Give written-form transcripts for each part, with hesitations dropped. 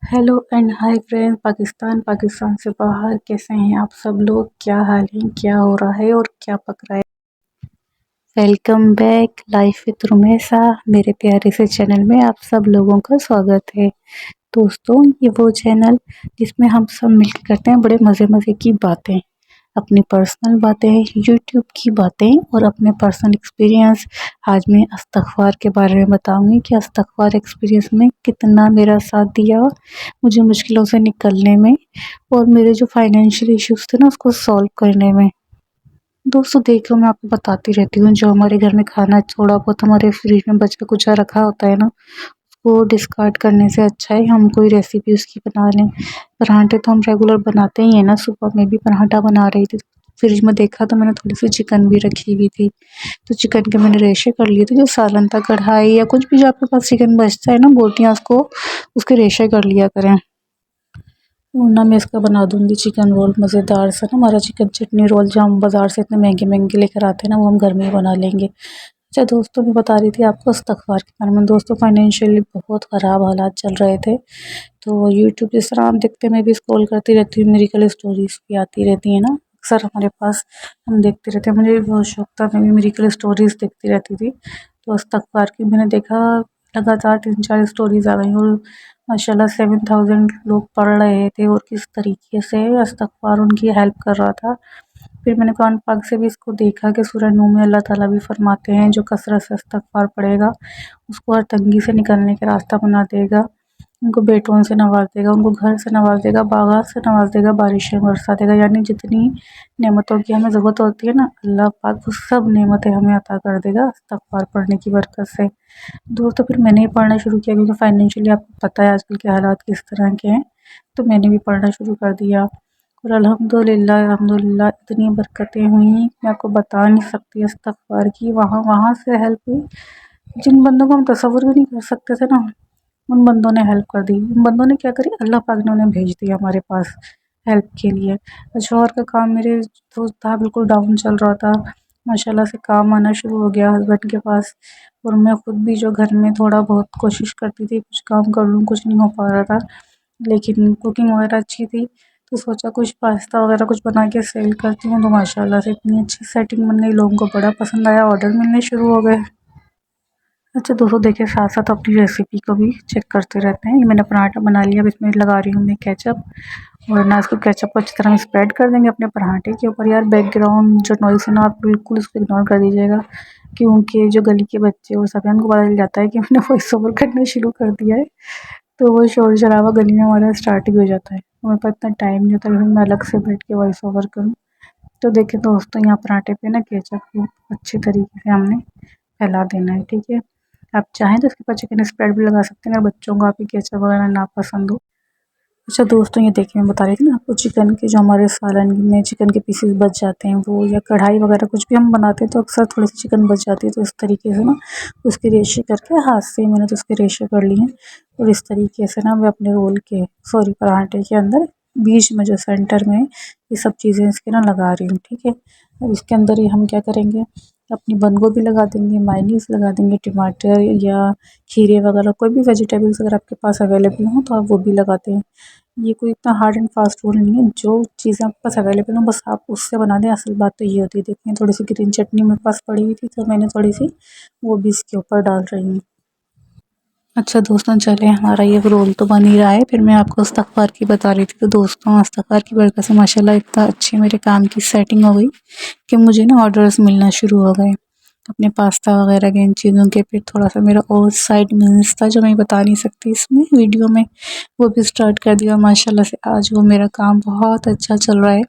Hello and hi friend. Pakistan से बाहर कैसे हैं आप सब लोग? क्या हाल है, क्या हो रहा है और क्या पक रहा है? Welcome back life with Rumesa, मेरे प्यारे से चैनल में आप सब लोगों का स्वागत है। दोस्तों, ये वो चैनल जिसमें हम सब मिलकर करते हैं बड़े मज़े मज़े की बातें, अपनी पर्सनल बातें, यूट्यूब की बातें और अपने पर्सनल एक्सपीरियंस। आज मैं इस्तग़फ़ार के बारे में बताऊंगी कि इस्तग़फ़ार एक्सपीरियंस में कितना मेरा साथ दिया मुझे मुश्किलों से निकलने में और मेरे जो फाइनेंशियल इश्यूज थे ना उसको सॉल्व करने में। दोस्तों देखो, मैं आपको बताती रहती हूँ, जो हमारे घर में खाना थोड़ा बहुत हमारे फ्रिज में बचा कुचा रखा होता है ना, वो डिस्कार्ड करने से अच्छा है हम कोई रेसिपी उसकी बना लें। पराठे तो हम रेगुलर बनाते ही हैं ना। सुबह में भी पराठा बना रही थी, फ्रिज में देखा तो मैंने थोड़ी सी चिकन भी रखी हुई थी, तो चिकन के मैंने रेशे कर लिए थे। जो सालन था, कढ़ाई या कुछ भी जो आपके पास चिकन बचता है ना, बोलती हैं उसको, उसके रेशे कर लिया करें। वरना मैं इसका बना दूंगी चिकन रोल मज़ेदार सा ना। हमारा चिकन चटनी रोल जो हम बाज़ार से इतने महंगे महंगे लेकर आते हैं ना, वो हम घर में ही बना लेंगे। अच्छा दोस्तों, मैं बता रही थी आपको इस्तग़फ़ार के बारे में। दोस्तों, फाइनेंशियली बहुत ख़राब हालात चल रहे थे, तो यूट्यूब जिस तरह आप देखते, मैं भी स्क्रॉल करती रहती हूँ, मिरेकल स्टोरीज़ भी आती रहती है ना अक्सर हमारे पास, हम देखते रहते हैं। मुझे भी बहुत शौक था, मैं भी मिरेकल स्टोरीज़ देखती रहती थी। तो इस्तग़फ़ार की मैंने देखा, लगातार 3-4 स्टोरीज़ आ गई और माशाल्लाह 7000 लोग पढ़ रहे थे और किस तरीके से इस्तग़फ़ार उनकी हेल्प कर रहा था। फिर मैंने कुरान पाक से भी इसको देखा कि सूरह नूह में अल्लाह ताला भी फरमाते हैं, जो कसरत से इस्तग़फ़ार पढ़ेगा उसको हर तंगी से निकलने का रास्ता बना देगा, उनको बेटों से नवाज देगा, उनको घर से नवाज देगा, बागात से नवाज देगा, बारिशें बरसा देगा। यानी जितनी नेमतों की हमें ज़रूरत होती है ना, अल्लाह पाक वो सब नेमतें हमें अता कर देगा इस्तग़फ़ार पढ़ने की बरकत से। दोस्तों, फिर मैंने ही पढ़ना शुरू किया, क्योंकि फाइनेंशियली आपको पता है आजकल के हालात किस तरह के हैं, तो मैंने भी पढ़ना शुरू कर दिया। और अल्हम्दुलिल्लाह अल्हम्दुलिल्लाह इतनी बरकतें हुई, मैं आपको बता नहीं सकती इस्तग़फ़ार की। वहाँ वहाँ से हेल्प हुई, जिन बंदों को हम तसव्वुर भी नहीं कर सकते थे ना, उन बंदों ने हेल्प कर दी। उन बंदों ने क्या करी, अल्लाह पाक ने उन्हें भेज दिया हमारे पास हेल्प के लिए। शौहर का काम मेरे तो था बिल्कुल डाउन चल रहा था, माशाल्लाह से काम आना शुरू हो गया हस्बैंड के पास। और मैं खुद भी जो घर में थोड़ा बहुत कोशिश करती थी कुछ काम कर लूँ, कुछ नहीं हो पा रहा था, लेकिन कुकिंग वगैरह अच्छी थी, तो सोचा कुछ पास्ता वगैरह कुछ बना के सेल करती हूँ। तो माशाल्लाह से इतनी अच्छी सेटिंग बन गई, लोगों को बड़ा पसंद आया, ऑर्डर मिलने शुरू हो गए। अच्छा दोस्तों, देखिए साथ साथ अपनी रेसिपी को भी चेक करते रहते हैं। ये मैंने पराठा बना लिया, अब इसमें लगा रही हूँ मैं केचप, और ना इसको केचप को अच्छी तरह से स्प्रेड कर देंगे अपने पराठे के ऊपर। यार बैकग्राउंड जो नॉइस है ना, आप बिल्कुल उसको इग्नोर कर दीजिएगा, क्योंकि जो गली के बच्चे और सब हैं उनको पता चल जाता है कि मैंने वॉइस ओवर करना शुरू कर दिया है, तो वो शोर शराबा गली में हमारा स्टार्ट भी हो जाता है। मेरे पास इतना टाइम नहीं होता कि मैं अलग से बैठ के वॉइस ओवर करूँ। तो देखिए दोस्तों, यहाँ पराठे पे ना केचप को अच्छी तरीके से हमने फैला देना है, ठीक है। आप चाहें तो इसके ऊपर चिकन स्प्रेड भी लगा सकते हैं, अगर बच्चों को आपकी केचप वगैरह ना पसंद हो। अच्छा दोस्तों, ये देखिए मैं बता रही थी ना आपको, चिकन के जो हमारे सालन में चिकन के पीसेस बच जाते हैं, वो या कढ़ाई वगैरह कुछ भी हम बनाते हैं तो अक्सर थोड़ी सी चिकन बच जाती है, तो इस तरीके से ना उसके रेशे करके हाथ से ही मैंने तो उसके रेशे कर लिए हैं। और इस तरीके से ना मैं अपने रोल के पराठे के अंदर बीच में जो सेंटर में ये सब चीज़ें इसके ना लगा रही हूँ, ठीक है। अब इसके अंदर ही हम क्या करेंगे, अपनी बंद गोभी लगा देंगे, मायोनीज़ लगा देंगे, टमाटर या खीरे वगैरह कोई भी वेजिटेबल्स अगर आपके पास अवेलेबल हो तो आप वो भी लगाते हैं। ये कोई इतना हार्ड एंड फास्ट रूल नहीं है, जो चीज़ें आपके पास अवेलेबल हो बस आप उससे बना दें। असल बात तो ये होती है, देखिए थोड़ी सी ग्रीन चटनी मेरे पास पड़ी हुई थी, तो मैंने थोड़ी सी वो भी इसके ऊपर डाल रही हूँ। अच्छा दोस्तों, चले हमारा ये रोल तो बन ही रहा है, फिर मैं आपको इस्तग़फ़ार की बता रही थी। तो दोस्तों, इस्तग़फ़ार की बरकत से माशाल्लाह इतना अच्छी मेरे काम की सेटिंग हो गई कि मुझे ना ऑर्डर्स मिलना शुरू हो गए अपने पास्ता वगैरह के, इन चीज़ों के। फिर थोड़ा सा मेरा और साइड बिजनेस था जो मैं बता नहीं सकती इसमें वीडियो में, वो भी स्टार्ट कर दिया। माशाल्लाह से आज वो मेरा काम बहुत अच्छा चल रहा है।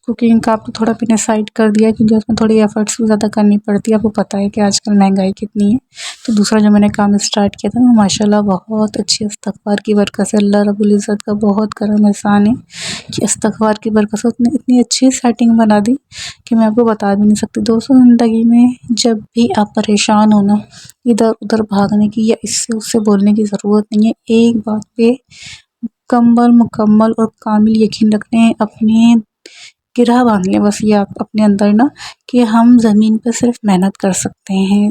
कुकिंग का आपको थोड़ा मैंने साइड कर दिया, क्योंकि उसमें थोड़ी एफर्ट्स भी ज़्यादा करनी पड़ती है, आपको पता है कि आजकल महंगाई कितनी है। तो दूसरा जो मैंने काम स्टार्ट किया था, वो माशाल्लाह बहुत अच्छी इस्तग़फ़ार की बरकत से, अल्लाह रब्बुल इज़्ज़त का बहुत करम एहसान है कि इस्तग़फ़ार की बरकत से उसने इतनी अच्छी सेटिंग बना दी कि मैं आपको बता भी नहीं सकती। दोस्तों, ज़िंदगी में जब भी आप परेशान हो ना, इधर उधर भागने की या इससे उससे बोलने की ज़रूरत नहीं है। एक बात पे मुकम्मल और कामिल यकीन रखते हैं, अपने गिरह बांध लें बस ये आप अपने अंदर ना, कि हम ज़मीन पर सिर्फ मेहनत कर सकते हैं,